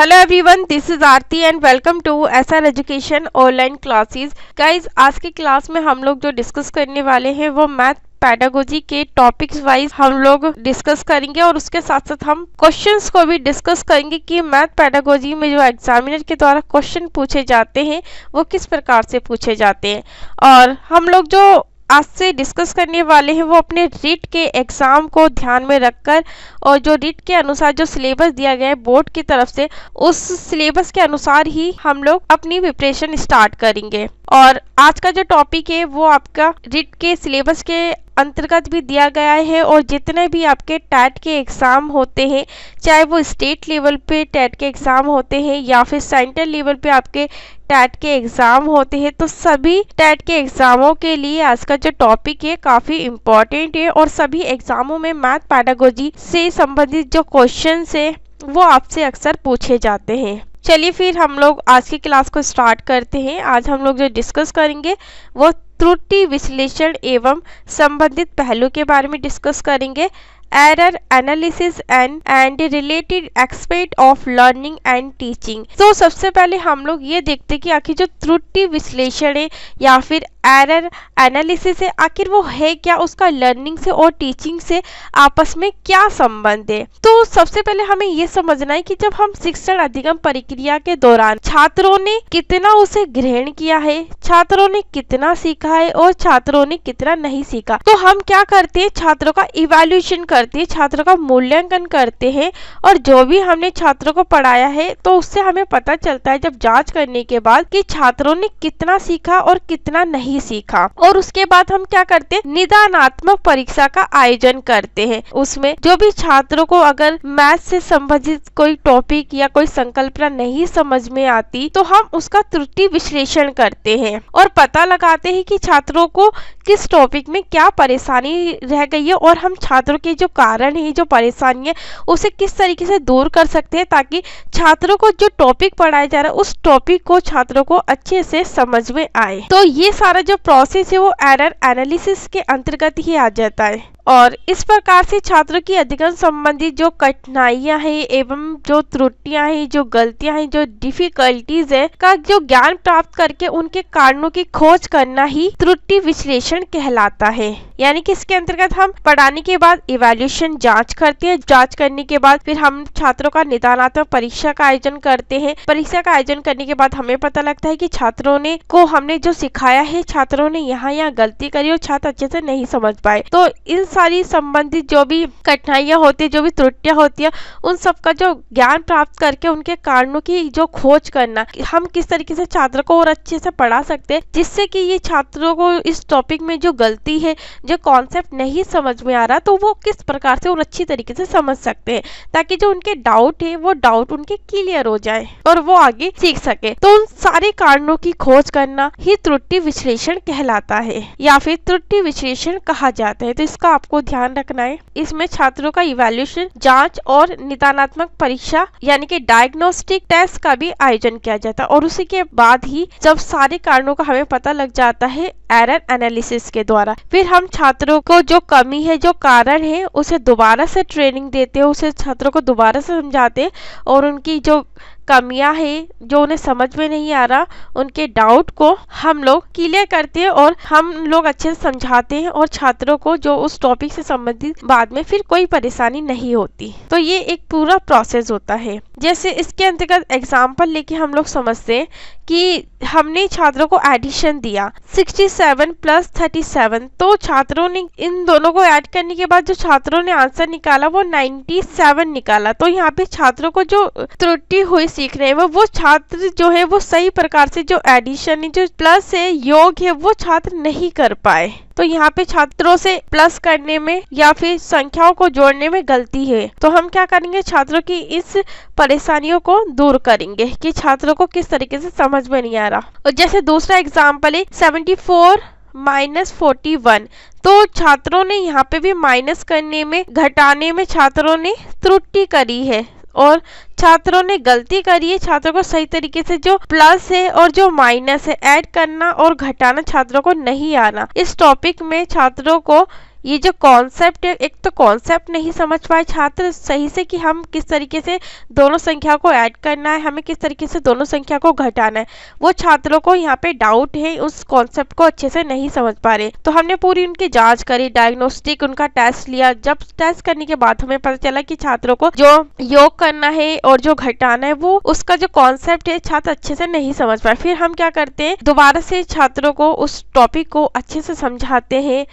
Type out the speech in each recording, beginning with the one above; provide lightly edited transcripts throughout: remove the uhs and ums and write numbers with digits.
Hello everyone, this is Aarti and welcome to S R education online classes. Guys, आज की class में हम लोग जो डिस्कस करने वाले हैं वो मैथ पैडागोजी के टॉपिक्स वाइज हम लोग डिस्कस करेंगे और उसके साथ साथ हम क्वेश्चंस को भी डिस्कस करेंगे कि मैथ पैडागोजी में जो एग्जामिनर के द्वारा क्वेश्चन पूछे जाते हैं वो किस प्रकार से पूछे जाते हैं। और हम लोग जो आज से डिस्कस करने वाले हैं वो अपने रीट के एग्ज़ाम को ध्यान में रखकर और जो रीट के अनुसार जो सिलेबस दिया गया है बोर्ड की तरफ से उस सिलेबस के अनुसार ही हम लोग अपनी प्रिपरेशन स्टार्ट करेंगे। और आज का जो टॉपिक है वो आपका रीट के सिलेबस के अंतर्गत भी दिया गया है और जितने भी आपके टैट के एग्ज़ाम होते हैं, चाहे वो स्टेट लेवल पे टैट के एग्ज़ाम होते हैं या फिर सेंट्रल लेवल पे आपके टैट के एग्ज़ाम होते हैं, तो सभी टैट के एग्ज़ामों के लिए आज का जो टॉपिक है काफ़ी इम्पॉर्टेंट है और सभी एग्ज़ामों में मैथ पैडागोजी से संबंधित जो क्वेश्चन है वो आपसे अक्सर पूछे जाते हैं। चलिए फिर हम लोग आज की क्लास को स्टार्ट करते हैं। आज हम लोग जो डिस्कस करेंगे वो त्रुटि विश्लेषण एवं संबंधित पहलू के बारे में डिस्कस करेंगे। Error analysis and related aspect of learning and teaching. तो सबसे पहले हम लोग ये देखते हैं कि आखिर जो त्रुटि विश्लेषण है या फिर एरर एनालिसिस है, आखिर वो है क्या, उसका लर्निंग से और टीचिंग से आपस में क्या संबंध है। तो सबसे पहले हमें ये समझना है कि जब हम शिक्षण अधिगम प्रक्रिया के दौरान छात्रों ने कितना उसे ग्रहण किया है, छात्रों ने कितना सीखा है और छात्रों ने कितना नहीं सीखा, तो हम क्या करते हैं, छात्रों का इवैल्यूएशन करते हैं, छात्रों का मूल्यांकन करते हैं और जो भी हमने छात्रों को पढ़ाया है तो उससे हमें पता चलता है जब जांच करने के बाद कि छात्रों ने कितना सीखा और कितना नहीं सीखा। और उसके बाद हम क्या करते हैं, निदानात्मक परीक्षा का आयोजन करते हैं। उसमें जो भी छात्रों को अगर मैथ से संबंधित कोई टॉपिक या कोई संकल्पना नहीं समझ में आती तो हम उसका त्रुटि विश्लेषण करते हैं और पता लगाते हैं कि छात्रों को किस टॉपिक में क्या परेशानी रह गई है और हम छात्रों के जो कारण है, जो परेशानी है, उसे किस तरीके से दूर कर सकते हैं ताकि छात्रों को जो टॉपिक पढ़ाया जा रहा है उस टॉपिक को छात्रों को अच्छे से समझ में आए। तो ये सारा जो प्रोसेस है वो एरर एनालिसिस के अंतर्गत ही आ जाता है। और इस प्रकार से छात्रों की अधिगम संबंधित जो कठिनाइयां हैं एवं जो त्रुटियां हैं, जो गलतियां हैं, जो डिफिकल्टीज है का जो ज्ञान प्राप्त करके उनके कारणों की खोज करना ही त्रुटि विश्लेषण कहलाता है। यानी कि इसके अंतर्गत हम पढ़ाने के बाद इवैल्यूएशन जांच करते हैं, जांच करने के बाद फिर हम छात्रों का निदानात्मक परीक्षा का आयोजन करते हैं। परीक्षा का आयोजन करने के बाद हमें पता लगता है कि छात्रों ने को हमने जो सिखाया है छात्रों ने यहाँ गलती करी और छात्र अच्छे से नहीं समझ पाए। तो इन सारी संबंधित जो भी कठिनाइयां होती है, जो भी त्रुटियां होती है, उन सब का जो ज्ञान प्राप्त करके उनके कारणों की जो खोज करना, हम किस तरीके से छात्रों को और अच्छे से पढ़ा सकते हैं जिससे कि ये छात्रों को इस टॉपिक में जो गलती है, जो कॉन्सेप्ट नहीं समझ में आ रहा, तो वो किस प्रकार से और अच्छी तरीके से समझ सकते हैं ताकि जो उनके डाउट है वो डाउट उनके क्लियर हो जाए और वो आगे सीख सके। तो उन सारे कारणों की खोज करना ही त्रुटि विश्लेषण कहलाता है या फिर त्रुटि विश्लेषण कहा जाता है। तो इसका आपको ध्यान रखना है। इसमें छात्रों का इवैल्यूएशन, जांच और निदानात्मक परीक्षा यानी कि डायग्नोस्टिक टेस्ट का भी आयोजन किया जाता है और उसी के बाद ही जब सारे कारणों का हमें पता लग जाता है एरर एनालिसिस के द्वारा, फिर हम छात्रों को जो कमी है, जो कारण है, उसे दोबारा से ट्रेनिंग देते हैं, उसे छात्रों को दोबारा से समझाते हैं और उनकी जो कमियां हैं, जो उन्हें समझ में नहीं आ रहा, उनके डाउट को हम लोग क्लियर करते हैं और हम लोग अच्छे से समझाते हैं और छात्रों को जो उस टॉपिक से संबंधित बाद में फिर कोई परेशानी नहीं होती। तो ये एक पूरा प्रोसेस होता है। जैसे इसके अंतर्गत एग्जाम्पल लेके हम लोग समझते हैं कि हमने छात्रों को एडिशन दिया 67 + 37, तो छात्रों ने इन दोनों को ऐड करने के बाद जो छात्रों ने आंसर निकाला वो 97 निकाला। तो यहाँ पे छात्रों को जो त्रुटि हुई सीखने में, वो छात्र जो है वो सही प्रकार से जो एडिशन है, जो प्लस है, योग है, वो छात्र नहीं कर पाए। तो यहाँ पे छात्रों से प्लस करने में या फिर संख्याओं को जोड़ने में गलती है। तो हम क्या करेंगे, छात्रों की इस परेशानियों को दूर करेंगे कि छात्रों को किस तरीके से समझ में नहीं आ रहा। और जैसे दूसरा एग्जाम्पल है 74 - 41, तो छात्रों ने यहाँ पे भी माइनस करने में, घटाने में छात्रों ने त्रुटि करी है और छात्रों ने गलती करी है। छात्रों को सही तरीके से जो प्लस है और जो माइनस है ऐड करना और घटाना छात्रों को नहीं आना। इस टॉपिक में छात्रों को ये जो कॉन्सेप्ट है, एक तो कॉन्सेप्ट नहीं समझ पाए छात्र सही से कि हम किस तरीके से दोनों संख्या को ऐड करना है, हमें किस तरीके से दोनों संख्या को घटाना है, वो छात्रों को यहाँ पे डाउट है, उस कॉन्सेप्ट को अच्छे से नहीं समझ पा रहे। तो हमने पूरी उनकी जांच करी, डायग्नोस्टिक उनका टेस्ट लिया। जब टेस्ट करने के बाद हमें पता चला कि छात्रों को जो योग करना है और जो घटाना है, वो उसका जो कॉन्सेप्ट है छात्र अच्छे से नहीं समझ पाए। फिर हम क्या करते हैं, दोबारा से छात्रों को उस टॉपिक को अच्छे से समझाते हैं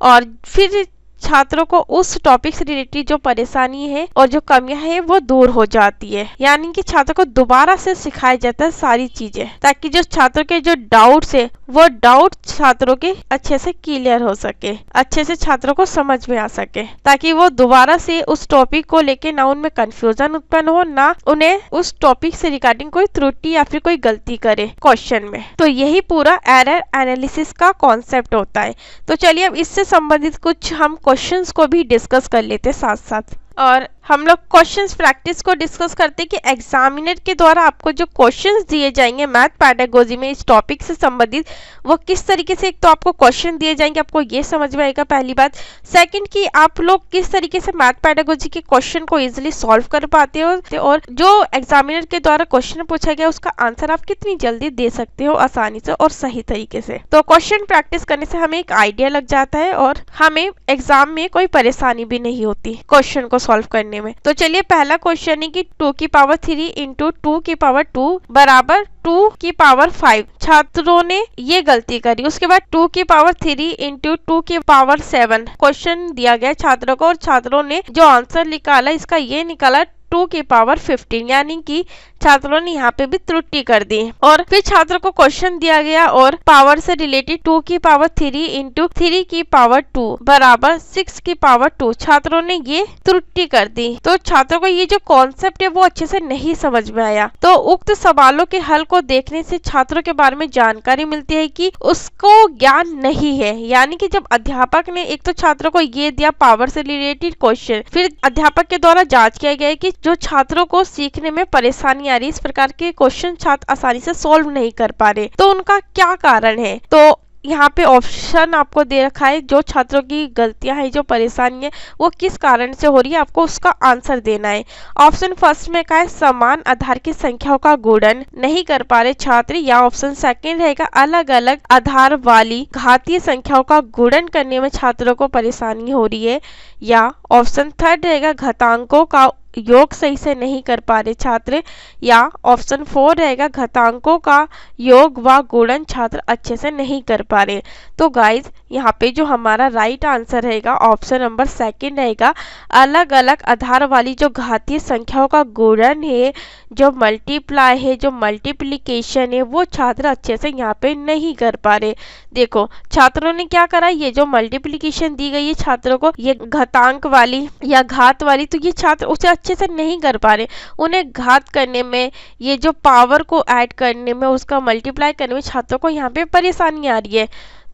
और फिर छात्रों को उस टॉपिक से रिलेटेड जो परेशानी है और जो कमियां है वो दूर हो जाती है। यानी कि छात्रों को दोबारा से सिखाया जाता है सारी चीजें, ताकि जो छात्रों के जो डाउट्स है वो डाउट छात्रों के अच्छे से क्लियर हो सके, अच्छे से छात्रों को समझ में आ सके, ताकि वो दोबारा से उस टॉपिक को लेके ना उनमें कंफ्यूजन उत्पन्न हो, ना उन्हें उस टॉपिक से रिगार्डिंग कोई त्रुटि या फिर कोई गलती करे क्वेश्चन में। तो यही पूरा एरर एनालिसिस का कॉन्सेप्ट होता है। तो चलिए अब इससे संबंधित कुछ हम क्वेश्चंस को भी डिस्कस कर लेते साथ साथ, और हम लोग क्वेश्चंस प्रैक्टिस को डिस्कस करते कि एग्जामिनर के द्वारा आपको जो क्वेश्चंस दिए जाएंगे मैथ पेडागोजी में इस टॉपिक से संबंधित, वो किस तरीके से, एक तो आपको क्वेश्चन दिए जाएंगे, आपको ये समझ में आएगा पहली बात। सेकंड कि आप लोग किस तरीके से मैथ पेडागोजी के क्वेश्चन को इजीली सॉल्व कर पाते हो, और जो एग्जामिनर के द्वारा क्वेश्चन पूछा गया उसका आंसर आप कितनी जल्दी दे सकते हो आसानी से और सही तरीके से। तो क्वेश्चन प्रैक्टिस करने से हमें एक आइडिया लग जाता है और हमें एग्जाम में कोई परेशानी भी नहीं होती क्वेश्चन को सॉल्व करने में। तो चलिए पहला क्वेश्चन है कि 2 की पावर 3 इंटू 2 की पावर 2 बराबर 2 की पावर 5। छात्रों ने ये गलती करी। उसके बाद 2 की पावर 3 इंटू 2 की पावर 7 क्वेश्चन दिया गया छात्रों को, और छात्रों ने जो आंसर निकाला इसका ये निकाला 2 की पावर 15, यानी कि छात्रों ने यहाँ पे भी त्रुटि कर दी। और फिर छात्रों को क्वेश्चन दिया गया और पावर से रिलेटेड 2 की पावर 3 इंटू 3 की पावर 2 बराबर 6 की पावर 2, छात्रों ने ये त्रुटि कर दी। तो छात्रों को ये जो कॉन्सेप्ट है वो अच्छे से नहीं समझ में आया। तो उक्त सवालों के हल को देखने से छात्रों के बारे में जानकारी मिलती है कि उसको ज्ञान नहीं है। यानी कि जब अध्यापक ने एक तो छात्रों को ये दिया पावर से रिलेटेड क्वेश्चन, फिर अध्यापक के द्वारा जांच किया गया कि जो छात्रों को सीखने में परेशानी आ रही, इस प्रकार के क्वेश्चन छात्र आसानी से सॉल्व नहीं कर पा रहे, तो उनका क्या कारण है। तो यहाँ पे ऑप्शन आपको दे रखा है, जो छात्रों की गलतियां हैं, जो परेशानी है वो किस कारण से हो रही है, आपको उसका आंसर देना है। ऑप्शन फर्स्ट में क्या है, समान आधार की संख्याओं का गुणन नहीं कर पा रहे छात्र, या ऑप्शन सेकंड रहेगा अलग अलग आधार वाली घातीय संख्याओं का गुणन करने में छात्रों को परेशानी हो रही है, या ऑप्शन थर्ड रहेगा घातांकों का योग सही से नहीं कर पा रहे छात्र, या ऑप्शन 4 रहेगा घातांकों का योग व गुणन छात्र अच्छे से नहीं कर पा रहे। तो गाइज यहाँ पे जो हमारा राइट आंसर रहेगा ऑप्शन नंबर सेकंड रहेगा, अलग अलग आधार वाली जो घातीय संख्याओं का गुणन है, जो मल्टीप्लाई है, जो मल्टीप्लिकेशन है, वो छात्र अच्छे से यहाँ पे नहीं कर पा रहे। देखो छात्रों ने क्या करा, ये जो मल्टीप्लिकेशन दी गई है छात्रों को, ये घातांक वाली या घात वाली, तो ये छात्र उसे अच्छे से नहीं कर पा रहे। उन्हें घात करने में, ये जो पावर को ऐड करने में, उसका मल्टीप्लाई करने में छात्रों को यहाँ पे परेशानी आ रही है।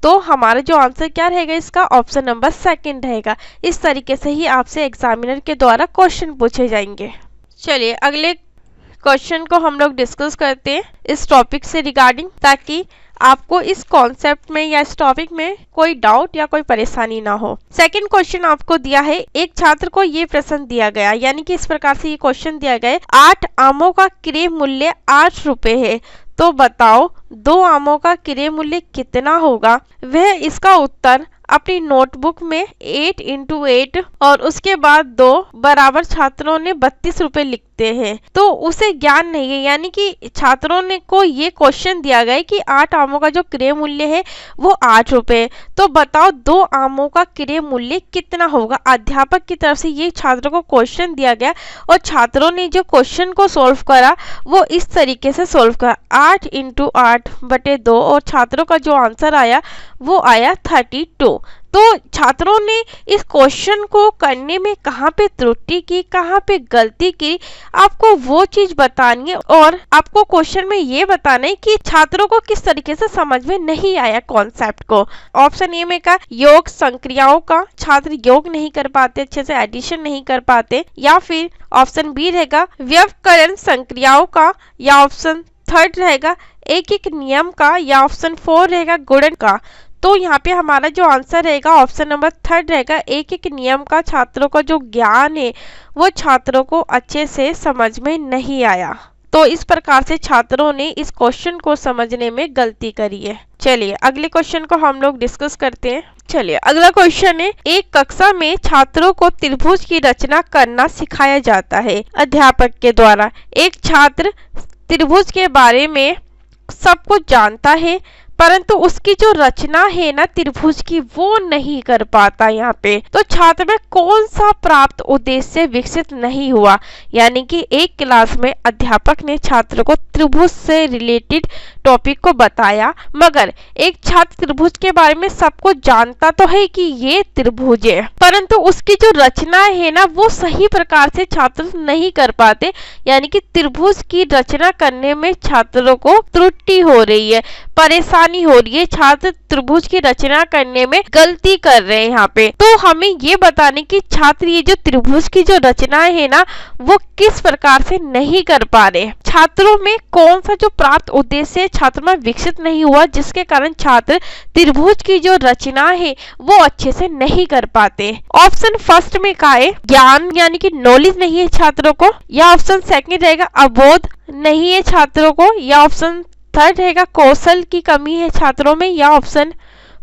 तो हमारा जो आंसर क्या रहेगा इसका, ऑप्शन नंबर सेकंड रहेगा। इस तरीके से ही आपसे एग्जामिनर के द्वारा क्वेश्चन पूछे जाएंगे। चलिए अगले क्वेश्चन को हम लोग डिस्कस करते हैं इस टॉपिक से रिगार्डिंग, ताकि आपको इस कॉन्सेप्ट में या इस टॉपिक में कोई डाउट या कोई परेशानी ना हो। सेकंड क्वेश्चन आपको दिया है, एक छात्र को ये प्रश्न दिया गया, यानी कि इस प्रकार से ये क्वेश्चन दिया गया है, 8 आमों का क्रय मूल्य 8 रुपए है, तो बताओ 2 आमों का क्रय मूल्य कितना होगा। वह इसका उत्तर अपनी नोटबुक में 8 इंटू 8 और उसके बाद 2 बराबर छात्रों ने 32 रुपए लिखते हैं, तो उसे ज्ञान नहीं है। यानी कि छात्रों ने को ये क्वेश्चन दिया गया है कि 8 आमों का जो क्रय मूल्य है वो 8 रुपए, तो बताओ 2 आमों का क्रय मूल्य कितना होगा। अध्यापक की तरफ से ये छात्रों को क्वेश्चन दिया गया और छात्रों ने जो क्वेश्चन को सॉल्व करा वो इस तरीके से सॉल्व करा, 8 इंटू 8 बटे 2, और छात्रों का जो आंसर आया वो आया 32। तो छात्रों ने इस क्वेश्चन को करने में कहाँ पे त्रुटि की, कहाँ पे गलती की, आपको वो चीज बतानी है, और आपको क्वेश्चन में ये बताना है कि छात्रों को किस तरीके से समझ में नहीं आया कॉन्सेप्ट को। ऑप्शन ए में का योग संक्रियाओं का, छात्र योग नहीं कर पाते, अच्छे से एडिशन नहीं कर पाते, या फिर ऑप्शन बी रहेगा व्यवकलन संक्रियाओं का, या ऑप्शन थर्ड रहेगा एक एक नियम का, या ऑप्शन 4 रहेगा गुणन का। तो यहाँ पे हमारा जो आंसर रहेगा ऑप्शन नंबर थर्ड रहेगा। एक एक नियम का छात्रों का जो ज्ञान है वो छात्रों को अच्छे से समझ में नहीं आया। तो इस प्रकार से छात्रों ने इस क्वेश्चन को समझने में गलती करी है। चलिए अगले क्वेश्चन को हम लोग डिस्कस करते हैं। चलिए अगला क्वेश्चन है, एक कक्षा में छात्रों को त्रिभुज की रचना करना सिखाया जाता है अध्यापक के द्वारा। एक छात्र त्रिभुज के बारे में सब कुछ जानता है परंतु उसकी जो रचना है ना त्रिभुज की वो नहीं कर पाता। यहाँ पे तो छात्र में कौन सा प्राप्त उद्देश्य विकसित नहीं हुआ। यानी कि एक क्लास में अध्यापक ने छात्र को त्रिभुज से रिलेटेड टॉपिक को बताया, मगर एक छात्र त्रिभुज के बारे में सब कुछ जानता तो है कि ये त्रिभुज है, परंतु उसकी जो रचना है ना वो सही प्रकार से छात्र नहीं कर पाते। यानी कि त्रिभुज की रचना करने में छात्रों को त्रुटि हो रही है, परेशानी हो रही है, छात्र त्रिभुज की रचना करने में गलती कर रहे हैं यहाँ पे। तो हमें ये बताने की छात्र ये जो त्रिभुज की जो रचना है ना वो किस प्रकार से नहीं कर पा रहे। छात्रों में कौन सा जो प्राप्त उद्देश्य छात्र में विकसित नहीं हुआ जिसके कारण छात्र त्रिभुज की जो रचना है वो अच्छे से नहीं कर पाते। ऑप्शन फर्स्ट में का है ज्ञान यानी कि नॉलेज नहीं है छात्रों को, या ऑप्शन सेकंड रहेगा अबोध नहीं है छात्रों को, या ऑप्शन थर्ड रहेगा कौशल की कमी है छात्रों में, या ऑप्शन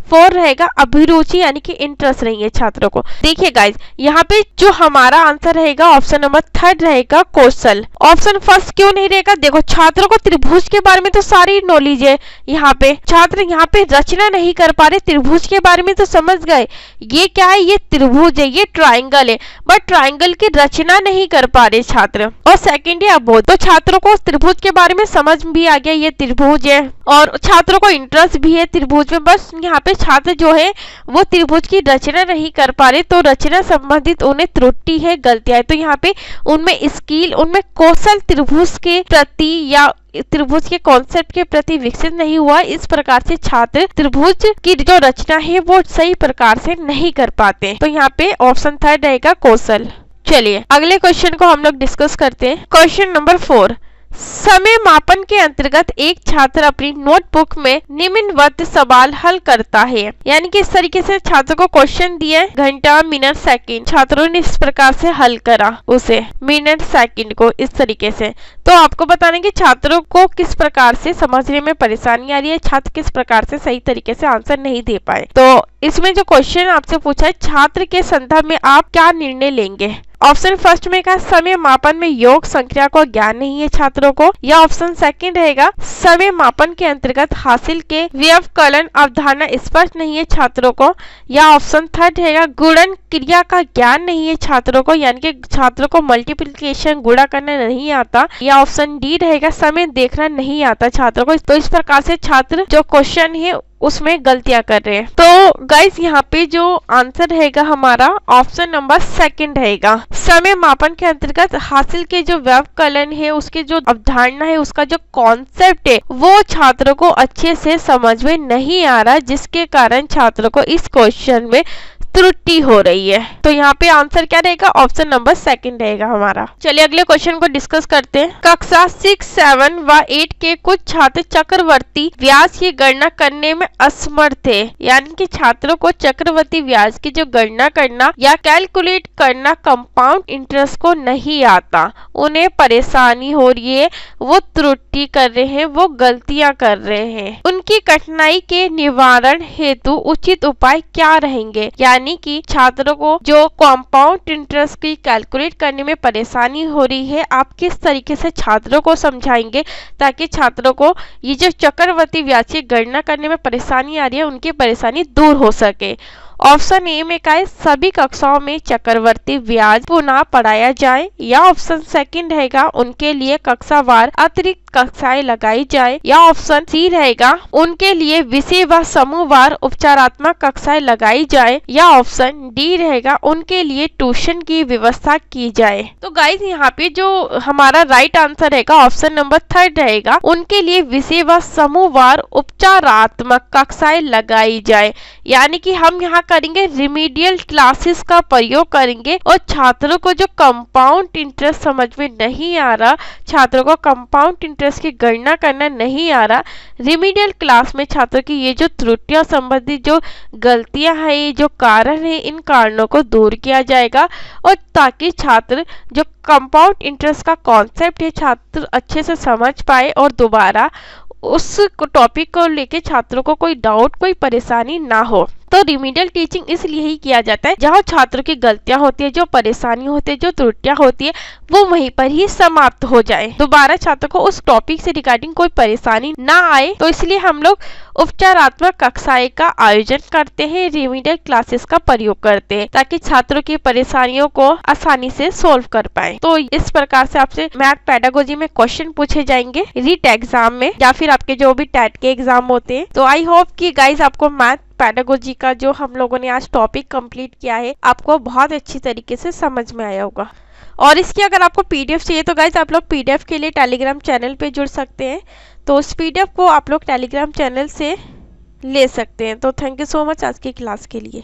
4 रहेगा अभिरुचि यानी कि इंटरेस्ट नहीं है छात्रों को। देखिए गाइज यहाँ पे जो हमारा आंसर रहेगा ऑप्शन नंबर थर्ड रहेगा कौशल। ऑप्शन फर्स्ट क्यों नहीं रहेगा, देखो छात्रों को त्रिभुज के बारे में तो सारी नॉलेज है, यहाँ पे छात्र यहाँ पे रचना नहीं कर पा रहे। त्रिभुज के बारे में तो समझ गए ये क्या है, ये त्रिभुज है, ये ट्राइंगल है, बट ट्राइंगल की रचना नहीं कर पा रहे छात्र। और सेकेंड है अबोध, तो छात्रों को त्रिभुज के बारे में समझ भी आ गया ये त्रिभुज है और छात्रों को इंटरेस्ट भी है त्रिभुज में, बस यहाँ पे छात्र जो है वो त्रिभुज की रचना नहीं कर पा रहे। तो रचना संबंधित उन्हें त्रुटि है, गलतियां है। तो यहाँ पे उनमें स्किल, उनमें कौशल त्रिभुज के प्रति या त्रिभुज के कॉन्सेप्ट के प्रति विकसित नहीं हुआ। इस प्रकार से छात्र त्रिभुज की जो रचना है वो सही प्रकार से नहीं कर पाते। तो यहाँ पे ऑप्शन थर्ड रहेगा कौशल। चलिए अगले क्वेश्चन को हम लोग डिस्कस करते हैं। क्वेश्चन नंबर 4, समय मापन के अंतर्गत एक छात्र अपनी नोटबुक में निम्नवत सवाल हल करता है। यानी कि इस तरीके से छात्र को क्वेश्चन दिया घंटा मिनट सेकंड, छात्रों ने इस प्रकार से हल करा उसे मिनट सेकंड को इस तरीके से। तो आपको बताना कि छात्रों को किस प्रकार से समझने में परेशानी आ रही है, छात्र किस प्रकार से सही तरीके से आंसर नहीं दे पाए। तो इसमें जो क्वेश्चन आपसे पूछा है छात्र के संदर्भ में आप क्या निर्णय लेंगे। ऑप्शन फर्स्ट में का समय मापन में योग संख्या को ज्ञान नहीं है छात्रों को, या ऑप्शन सेकंड रहेगा समय मापन के अंतर्गत हासिल के व्यवकलन अवधारणा स्पष्ट नहीं है छात्रों को, या ऑप्शन थर्ड रहेगा गुणन क्रिया का ज्ञान नहीं है छात्रों को, यानी कि छात्रों को मल्टीप्लिकेशन गुणा करना नहीं आता, या ऑप्शन डी रहेगा समय देखना नहीं आता छात्रों को। तो इस प्रकार से छात्र जो क्वेश्चन है उसमें गलतियां कर रहे हैं। तो गाइस यहाँ पे जो आंसर रहेगा हमारा ऑप्शन नंबर सेकंड रहेगा। समय मापन के अंतर्गत हासिल के जो व्यवकलन है उसके जो अवधारणा है उसका जो कॉन्सेप्ट है वो छात्रों को अच्छे से समझ में नहीं आ रहा, जिसके कारण छात्रों को इस क्वेश्चन में त्रुटि हो रही है। तो यहाँ पे आंसर क्या रहेगा, ऑप्शन नंबर सेकंड रहेगा हमारा। चलिए अगले क्वेश्चन को डिस्कस करते हैं। कक्षा 6, 7 व 8 के कुछ छात्र चक्रवर्ती ब्याज की गणना करने में असमर्थ थे। यानी कि छात्रों को चक्रवर्ती ब्याज की जो गणना करना या कैलकुलेट करना कंपाउंड इंटरेस्ट को नहीं आता, उन्हें परेशानी हो रही है, वो त्रुटि कर रहे हैं, वो गलतियां कर रहे हैं। उनकी कठिनाई के निवारण हेतु उचित उपाय क्या रहेंगे। यानी कि छात्रों को जो कंपाउंड इंटरेस्ट की कैलकुलेट करने में परेशानी हो रही है, आप किस तरीके से छात्रों को समझाएंगे ताकि छात्रों को ये जो चक्रवर्ती ब्याज की गणना करने में परेशानी आ रही है उनकी परेशानी दूर हो सके। ऑप्शन ए में का है सभी कक्षाओं में चक्रवर्ती ब्याज पुनः पढ़ाया जाए, या ऑप्शन सेकंड रहेगा उनके लिए कक्षावार अतिरिक्त कक्षाएं लगाई जाए, या ऑप्शन सी रहेगा उनके लिए विषय व समूहवार उपचारात्मक कक्षाएं लगाई जाए, या ऑप्शन डी रहेगा उनके लिए ट्यूशन की व्यवस्था की जाए। तो गाइस यहाँ पे जो हमारा राइट आंसर रहेगा ऑप्शन नंबर थर्ड रहेगा उनके लिए विषय व समूहवार उपचारात्मक कक्षाएं लगाई जाए। यानी कि हम यहाँ करेंगे, रिमीडियल क्लासेस का प्रयोग करेंगे और छात्रों को जो कंपाउंड इंटरेस्ट समझ में नहीं आ रहा, छात्रों को कंपाउंड इंटरेस्ट की गणना करना नहीं आ रहा, रिमीडियल क्लास में छात्रों की ये जो त्रुटियां संबंधित जो गलतियां हैं, ये जो कारण है, इन कारणों को दूर किया जाएगा और ताकि छात्र जो कंपाउंड इंटरेस्ट का कॉन्सेप्ट है छात्र अच्छे से समझ पाए और दोबारा उस टॉपिक को लेके छात्रों को कोई डाउट, कोई परेशानी ना हो। तो रिमीडियल टीचिंग इसलिए ही किया जाता है जहाँ छात्रों की गलतियां होती है, जो परेशानी होती है, जो त्रुटियां होती है, वो वहीं पर ही समाप्त हो जाए, दोबारा छात्रों को उस टॉपिक से रिगार्डिंग कोई परेशानी ना आए। तो इसलिए हम लोग उपचारात्मक कक्षाएं का आयोजन करते हैं, रिमीडियल क्लासेस का प्रयोग करते हैं ताकि छात्रों की परेशानियों को आसानी से सोल्व कर पाए। तो इस प्रकार से आपसे मैथ पेडागोजी में क्वेश्चन पूछे जाएंगे रीट एग्जाम में या फिर आपके जो भी टेट के एग्जाम होते हैं। तो आई होप कि गाइज आपको मैथ पेडागोजी का जो हम लोगों ने आज टॉपिक कंप्लीट किया है आपको बहुत अच्छी तरीके से समझ में आया होगा। और इसकी अगर आपको पीडीएफ चाहिए तो गाइज आप लोग पीडीएफ के लिए टेलीग्राम चैनल पे जुड़ सकते हैं, तो उस पीडीएफ को आप लोग टेलीग्राम चैनल से ले सकते हैं। तो थैंक यू सो मच आज की क्लास के लिए।